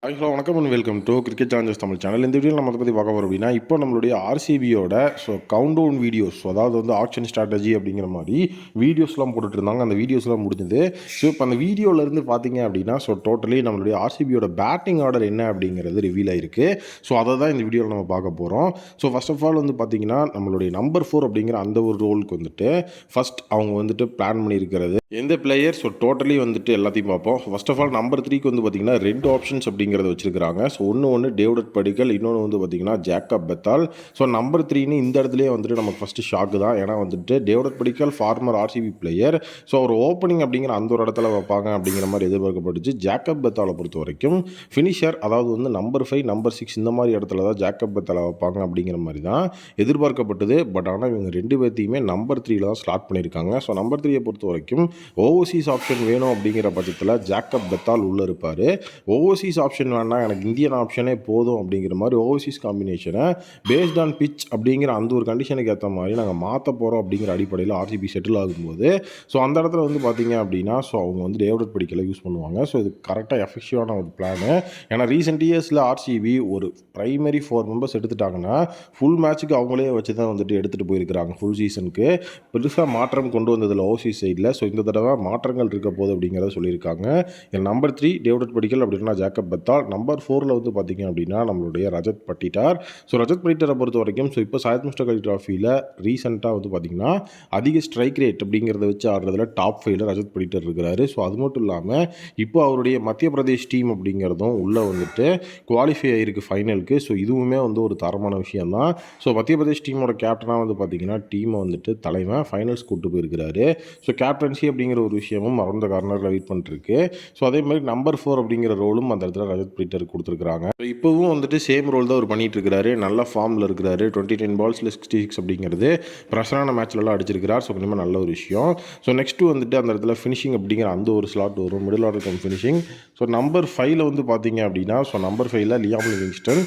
Hello வணக்கம் and welcome to cricket Challengers Tamil channel. இந்த வீடியோவில் நம்ம அதை பற்றி பார்க்க போகிறோம் அப்படின்னா, இப்போ நம்மளுடைய ஆர்சிபியோட கவுண்ட் டவுன் வீடியோஸ், அதாவது ஆக்ஷன் ஸ்ட்ராட்டஜி அப்படிங்கிற மாதிரி வீடியோஸ்லாம் போட்டுட்டு இருந்தாங்க. அந்த வீடியோஸ்லாம் முடிஞ்சது. இப்போ அந்த வீடியோவிலேருந்து பார்த்தீங்க அப்படின்னா டோட்டலி நம்மளுடைய ஆர்சிபியோட பேட்டிங் ஆர்டர் என்ன அப்படிங்கிறது ரிவீல் ஆயிருக்கு. அதை தான் இந்த வீடியோவில் நம்ம பார்க்க போகிறோம். ஃபர்ஸ்ட் ஆஃப் ஆல் பார்த்தீங்கன்னா, நம்மளுடைய நம்பர் 4 அப்படிங்கிற அந்த ஒரு ரோலுக்கு ஃபர்ஸ்ட் அவங்க பிளான் பண்ணியிருக்கிறது எந்த பிளேயர். டோட்டலி எல்லாத்தையும் பார்ப்போம். ஃபர்ஸ்ட் ஆஃப் ஆல் நம்பர் 3க்கு பார்த்தீங்கன்னா 2 ஆப்ஷன்ஸ் அப்படிங்கிறத வச்சிருக்காங்க. ஒன்று டேவிட் படிக்கல், இன்னொன்று பார்த்தீங்கன்னா ஜேக்கப் பெத்தால். நம்பர் 3ன்னு இந்த இடத்துலேயே நமக்கு ஃபஸ்ட்டு ஷாக்கு தான். ஏன்னா டேவிட் படிக்கல் ஃபார்மர் ஆர்சிபி பிளேயர். ஒரு ஓப்பனிங் அப்படிங்கிற அந்த ஒரு இடத்துல வைப்பாங்க அப்படிங்கிற மாதிரி எதிர்பார்க்கப்பட்டுச்சு. ஜேக்கப் பெத்தாலை பொறுத்த வரைக்கும் ஃபினிஷர், அதாவது நம்பர் 5 நம்பர் 6 இந்த மாதிரி இடத்துல தான் ஜேக்கப் பெத்தாலை வைப்பாங்க அப்படிங்கிற மாதிரி தான் எதிர்பார்க்கப்பட்டது. பட் ஆனால் இவங்க 2 பேர்த்தையுமே நம்பர் 3ல தான் ஸ்லாட் பண்ணியிருக்காங்க. நம்பர் 3யை பொறுத்த வரைக்கும் ஓவர்சீஸ் ஆப்ஷன் வேணும் அப்படிங்கிற பட்சத்தில் ஜேக்கப் பெத்தால் உள்ளே இருப்பார். ஓவர்சீஸ் ஆப்ஷன் வேணாம், எனக்கு இந்தியன் ஆப்ஷனே போதும் அப்படிங்கிற மாதிரி ஓவர்சீஸ் காம்பினேஷனை பேஸ்ட் ஆன் பிச் அப்படிங்கிற அந்த ஒரு கண்டிஷனுக்கு ஏற்ற மாதிரி நாங்கள் மாற்ற போகிறோம் அப்படிங்கிற அடிப்படையில் ஆர்சிபி செட்டில் ஆகும்போது அந்த இடத்துல பார்த்தீங்க அப்படின்னா அவங்க டேவிட் படிக்கலை யூஸ் பண்ணுவாங்க. இது கரெக்டாக எஃபெக்டிவான ஒரு பிளானு. ஏன்னா ரீசெண்ட் இயர்ஸில் ஆர்சிபி ஒரு ப்ரைமரி 4 மெம்பர்ஸ் எடுத்துட்டாங்கன்னா ஃபுல் மேட்ச்சுக்கு அவங்களே வச்சு தான் எடுத்துகிட்டு போயிருக்கிறாங்க. ஃபுல் சீசனுக்கு பெருசாக மாற்றம் கொண்டு வந்ததில் ஓவர்சீஸ் சைடில். இந்த தடவை மாற்றங்கள் இருக்க போகுது அப்படிங்கிறத சொல்லியிருக்காங்க. நம்பர் 3 டேவிட் படிக்கல் அப்படின்னா ஜேக்கப் பெத்தால். நம்பர் 4ல் பார்த்தீங்க அப்படின்னா நம்மளுடைய ரஜத் பட்டிட்டார். ரஜத் பட்டிட்டாரை பொறுத்த வரைக்கும் இப்போ சாயத் முஸ்டாக் அலி ட்ராஃபியில் ரீசெண்டாக பார்த்தீங்கன்னா அதிக ஸ்ட்ரைக் ரேட் அப்படிங்கிறத வச்சு ஆடுறதுல டாப் 5ல் ரஜத் பட்டிட்டர் இருக்கிறாரு. அது மட்டும் இல்லாமல் இப்போ அவருடைய மத்திய பிரதேஷ் டீம் அப்படிங்கிறதும் உள்ளே குவாலிஃபை ஆகிருக்கு ஃபைனலுக்கு. இதுவுமே ஒரு தரமான விஷயம் தான். மத்திய பிரதேஷ் டீமோட கேப்டனாக பார்த்தீங்கன்னா டீமை தலைவன் ஃபைனல்ஸ் கூப்பிட்டு போயிருக்கிறாரு. கேப்டன்சி அப்படிங்கிற ஒரு விஷயமும் மறந்த கார்னரில் வெயிட் பண்ணிருக்கு. அதே மாதிரி நம்பர் 4 அப்படிங்கிற ரோலும் அந்த இடத்துல ரஜத் பட்டிட்டருக்கு கொடுத்துருக்காங்க. இப்போவும் சேம் ரோல் தான் அவர் பண்ணிட்டு இருக்கிறாரு. நல்ல ஃபார்மில் இருக்கிறாரு. 29 பால்ஸில் 66 அப்படிங்கிறது பிரசனான மேட்ச்லலாம் அடிச்சிருக்கிறார். கொஞ்சமாக நல்ல ஒரு விஷயம். நெக்ஸ்ட்டு அந்த இடத்துல ஃபினிஷிங் அப்படிங்கிற அந்த ஒரு ஸ்லாட் வரும், middle order cum finishing. Number 5ல் பார்த்தீங்க அப்படின்னா நம்பர் 5ல் லியாம் லிவிங்ஸ்டன்.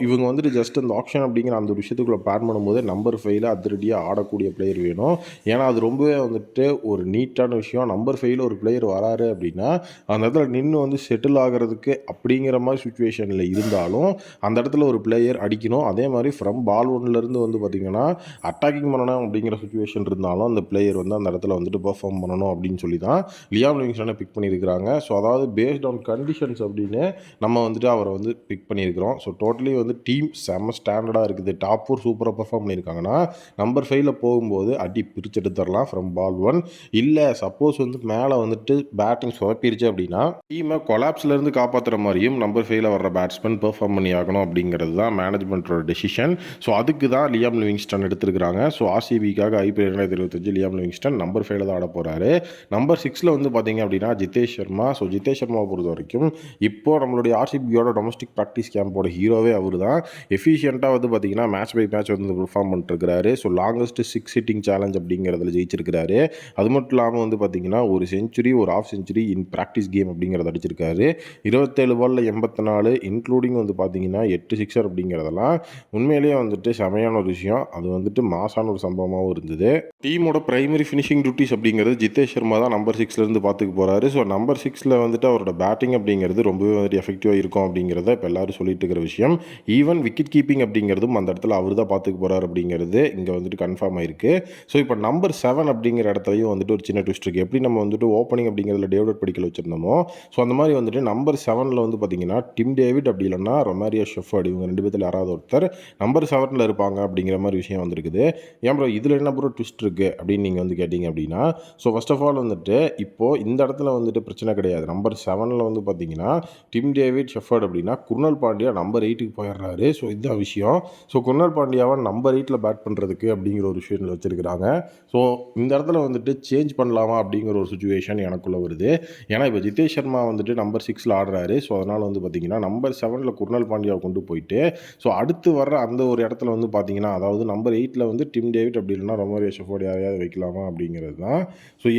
இவங்க ஜஸ்ட் அந்த ஆப்ஷன் அப்படிங்கிற அந்த ஒரு விஷயத்துக்குள்ளே பிளான் பண்ணும்போது நம்பர் 5ல் அதிரடியாக ஆடக்கூடிய பிளேயர் வேணும். ஏன்னா அது ரொம்பவே ஒரு நீட்டான விஷயம். நம்பர் 5ல் ஒரு பிளேயர் வராரு அப்படின்னா அந்த இடத்துல நின்று செட்டில் ஆகிறதுக்கு அப்படிங்கிற மாதிரி சுச்சுவேஷனில் இருந்தாலும் அந்த இடத்துல ஒரு பிளேயர் அடிக்கணும். அதே மாதிரி ஃப்ரம் பால் ஒன்லேருந்து பார்த்திங்கன்னா அட்டாக்கிங் பண்ணணும் அப்படிங்கிற சுச்சுவேஷன் இருந்தாலும் அந்த பிளேயர் அந்த இடத்துல பெர்ஃபார்ம் பண்ணணும் அப்படின்னு சொல்லி தான் லியாம் லிவிங்ஸ்டனை பிக் பண்ணியிருக்கிறாங்க. அதாவது பேஸ்ட் ஆன் கண்டிஷன்ஸ் அப்படின்னு நம்ம அவரை பிக் பண்ணியிருக்கிறோம். டோட்டலி டீம் செம்ம ஸ்டாண்டர்டாக இருக்குது. டாப் 4 சூப்பராக பெர்ஃபார்ம் பண்ணியிருக்காங்கன்னா நம்பர் 5ல் போகும்போது அடி பிரித்து எடுத்துடலாம் ஃப்ரம் பால் 1. இல்லை சப்போஸ் மேலே பேட்டிங் சொதப்பிருச்சு அப்படின்னா டீமை கொலாப்ஸ்லேருந்து காப்பாற்றுற மாதிரியும் நம்பர் 5ல் வர்ற பேட்ஸ்மேன் பெர்ஃபார்ம் பண்ணி ஆகணும் அப்படிங்கிறது தான் மேனேஜ்மெண்ட்டோட டெசிஷன். அதுக்கு தான் லியாம் லிவிங்ஸ்டன் எடுத்துருக்காங்க. ஆர்சிபிக்காக IPL 2025 லியாம் லிவிங்ஸ்டன் நம்பர் 5ல் தான் ஆட போகிறாரு. நம்பர் 6ல் பார்த்தீங்க அப்படின்னா ஜிதேஷ் சர்மா. ஜிதேஷ் சர்மாவை பொறுத்த வரைக்கும் இப்போ நம்மளுடைய ஆர்சிபியோட டொமஸ்டிக் ப்ராக்டிஸ் கேம்போட ஹீரோவே அவர் தான். எஃபிஷியண்ட்டாக பார்த்தீங்கன்னா மேட்ச் பை மேட்ச் பெர்ஃபார்ம் பண்ணிட்டுருக்கிறாரு. லாங்கஸ்ட் 6 ஹிட்டிங் சேலஞ்ச் அப்படிங்கிறதுல ஜெயிச்சிருக்கிறாரு. அது மட்டும் இல்லாமல் பார்த்தீங்கன்னா ஒரு செஞ்சுரி, ஒரு half century in practice game அப்படிங்கிறத அடிச்சிருக்காரு. 27 பாலில் 84, இன்க்ளூடிங் பார்த்தீங்கன்னா 8 சிக்ஸர் அப்படிங்கிறதெல்லாம் உண்மையிலேயே செமையான ஒரு விஷயம். அது மாசான ஒரு சம்பவமாகவும் இருந்தது. டீமோட பிரைமரி ஃபினிஷிங் டியூட்டிஸ் அப்படிங்கிறது ஜிதேஷ் சர்மா தான் நம்பர் 6லேருந்து பார்த்துக்க போகிறாரு. நம்பர் 6ல் அவரோட பேட்டிங் அப்படிங்கிறது ரொம்பவே எஃபெக்டிவாக இருக்கும் அப்படிங்கிறத இப்போ எல்லாரும் சொல்லிட்டு இருக்கிற விஷயம். ஈவன் விக்கெட் கீப்பிங் அப்படிங்கிறதும் அந்த இடத்துல அவர் தான் பார்த்துக்க போகிறார் அப்படிங்கிறது இங்கே கன்ஃபார்ம் ஆயிருக்கு. இப்போ நம்பர் 7 அப்படிங்கிற இடத்துலையும் ஒரு சின்ன ட்விஸ்ட் இருக்குது. எப்படி நம்ம ஓப்பனிங் அப்படிங்கிறதுல டேவிட் படிக்கல் வச்சுருந்தோமோ அந்த மாதிரி நம்பர் 7ல் பார்த்தீங்கன்னா டிம் டேவிட் அப்படி இல்லைன்னா ரொமாரியோ ஷெஃபர்ட், இவங்க 2 பேர்த்தில் யாராவது ஒருத்தர் நம்பர் 7ல் இருப்பாங்க அப்படிங்கிற மாதிரி விஷயம் வந்திருக்குது. ஏன் ப்ரோ இதில் என்ன ப்ரோ ட்விஸ்ட் இருக்குது அப்படின்னு நீங்கள் கேட்டிங்க அப்படின்னா ஃபர்ஸ்ட் ஆஃப் ஆல் இப்போது இந்த இடத்துல பிரச்சனை கிடையாது. நம்பர் 7ல் பார்த்தீங்கன்னா டிம் டேவிட் ஷெஃபர்ட் அப்படின்னா குர்னல் பாண்டியா நம்பர் 8க்கு போயிடுறாரு. இதுதான் விஷயம். குர்னல் பாண்டியாவை நம்பர் 8ல் பேட் பண்ணுறதுக்கு அப்படிங்கிற ஒரு விஷயத்தில் வச்சுருக்கிறாங்க. இந்த இடத்துல சேஞ்ச் பண்ணலாமா அப்படிங்கிற ஒரு சுச்சுவேஷன் எனக்குள்ளே வருது. ஏன்னா இப்போ ஜிதேஷ் சர்மா நம்பர் 6ல் ஆடுறாரு. அதனால் பார்த்தீங்கன்னா நம்பர் 7ல் குர்னல் பாண்டியாவை கொண்டு போயிட்டு அடுத்து வர்ற அந்த ஒரு இடத்துல பார்த்தீங்கன்னா அதாவது நம்பர் 8ல் டிம் டேவிட் அப்படி இல்லைன்னா ரொமாரியோ ஷெஃபர்ட் யாரையாவது வைக்கலாமா அப்படிங்கிறது தான்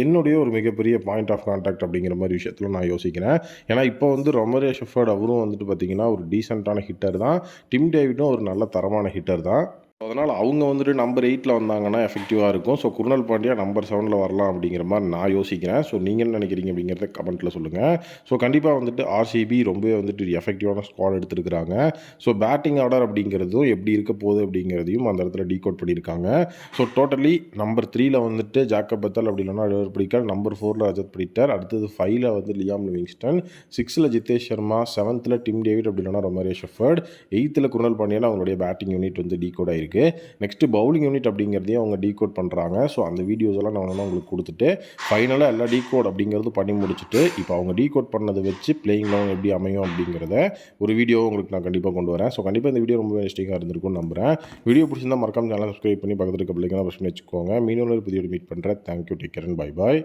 என்னுடைய ஒரு மிகப்பெரிய பாயிண்ட் ஆஃப் கான்டாக்ட் அப்படிங்கிற மாதிரி விஷயத்தில் நான் யோசிக்கிறேன். ஏன்னா இப்போ ரொமாரியோ ஷெஃபர்ட் அவரும் பார்த்தீங்கன்னா ஒரு டீசெண்டான ஹிட்டர் தான். டிம் டேவிட்டும் ஒரு நல்ல தரமான ஹிட்டர் தான். அதனால் அவங்க வந்துட்டு நம்பர் 8ல் வந்தாங்கன்னா எஃபெக்டிவாக இருக்கும். ஸோ குருணால் பாண்டியா நம்பர் 7ல் வரலாம் அப்படிங்கிற மாதிரி நான் யோசிக்கிறேன். ஸோ நீங்கள் என்ன நினைக்கிறீங்க அப்படிங்கிறத கமெண்ட்டில் சொல்லுங்கள். ஸோ கண்டிப்பாக வந்துட்டு ஆர்சிபி ரொம்பவே வந்துட்டு எஃபெக்டிவான ஸ்குவாட் எடுத்திருக்கிறாங்க. ஸோ பேட்டிங் ஆர்டர் அப்படிங்கிறதும் எப்படி இருக்க போகுது அப்படிங்கிறதையும் அந்த இடத்துல டீகோட் பண்ணியிருக்காங்க. ஸோ டோட்டலி நம்பர் 3ல் வந்துட்டு ஜாக்கப் பத்தல், அப்படி இல்லைனா ரிவர் பிடிக்கல், நம்பர் 4ல் ரஜத் படிட்டர், அடுத்தது 5ல் வந்து லியாம் லிவிங்ஸ்டன், 6ல் Jitesh Sharma, 7th Tim David, அப்படி இல்லைனா ரொமாரியோ ஷெஃபர்ட், 8th குருணால் பாண்டியாவில் அவங்களுடைய பேட்டிங் யூனிட் வந்து டீகோட் ஆயிருக்கு. நெக்ஸ்ட் பவுலிங் யூனிட் அப்படிங்கிறதையும் அவங்க டீகோட் பண்ணுறாங்க. ஸோ அந்த வீடியோஸ் எல்லாம் நான் வேணும்னா உங்களுக்கு கொடுத்துட்டு ஃபைனலாக எல்லா டீகோட் அப்படிங்கிறது பண்ணி முடிச்சுட்டு இப்போ அவங்க டீகோட் பண்ணதை வச்சு பிளேயிங் 11 எப்படி அமையும் அப்படிங்கிறத ஒரு வீடியோ உங்களுக்கு நான் கண்டிப்பாக கொண்டு வரேன். ஸோ கண்டிப்பாக இந்த வீடியோ ரொம்ப இன்ட்ரெஸ்டிங்காக இருந்திருக்கும்னு நம்புறேன். வீடியோ பிடிச்சிருந்தா மறக்காம சேனலை சப்ஸ்கிரைப் பண்ணி பக்கத்தில் இருக்க பிள்ளைங்க சப்ஸ்கிரைப் வச்சுக்கோங்க. மீண்டும் ஒரு புதிய மீட் பண்ணுறேன். Thank you, take care and bye bye.